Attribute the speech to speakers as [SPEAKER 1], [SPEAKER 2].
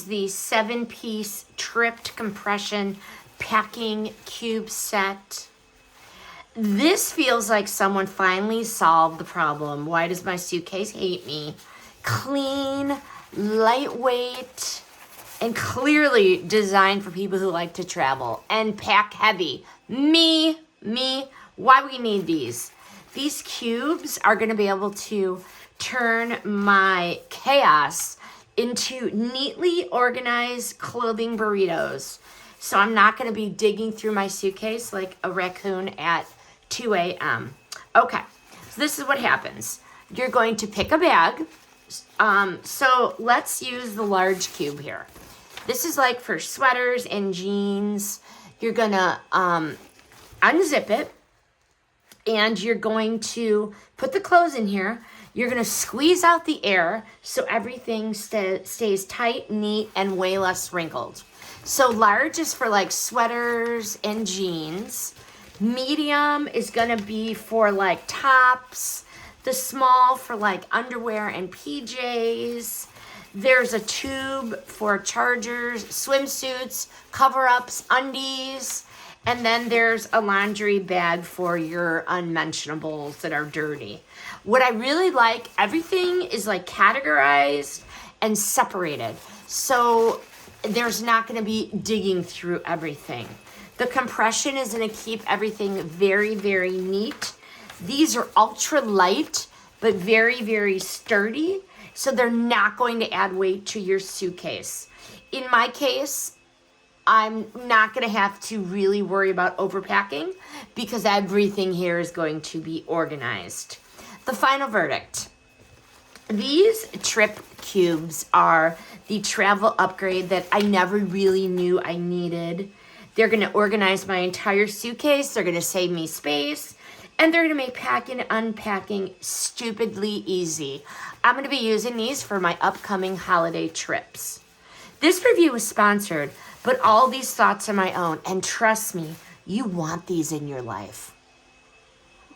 [SPEAKER 1] is the 7-piece tripped compression packing cube set. This feels like someone finally solved the problem. Why does my suitcase hate me? Clean, lightweight, and clearly designed for people who like to travel and pack heavy. Me, why we need these? These cubes are gonna be able to turn my chaos into neatly organized clothing burritos. So I'm not gonna be digging through my suitcase like a raccoon at 2 a.m. Okay, so this is what happens. You're going to pick a bag. So let's use the large cube here. This is like for sweaters and jeans. You're gonna unzip it, and you're going to put the clothes in here. You're gonna squeeze out the air so everything stays tight, neat, and way less wrinkled. So large is for like sweaters and jeans. Medium is gonna be for like tops. The small for like underwear and PJs. There's a tube for chargers, swimsuits, cover-ups, undies. And then there's a laundry bag for your unmentionables that are dirty. What I really like, everything is like categorized and separated. So there's not gonna be digging through everything. The compression is gonna keep everything very, very neat. These are ultra light, but very, very sturdy. So they're not going to add weight to your suitcase. In my case, I'm not gonna have to really worry about overpacking because everything here is going to be organized. The final verdict. These trip cubes are the travel upgrade that I never really knew I needed. They're gonna organize my entire suitcase. They're gonna save me space. And they're gonna make packing and unpacking stupidly easy. I'm gonna be using these for my upcoming holiday trips. This review was sponsored, but all these thoughts are my own. And trust me, you want these in your life.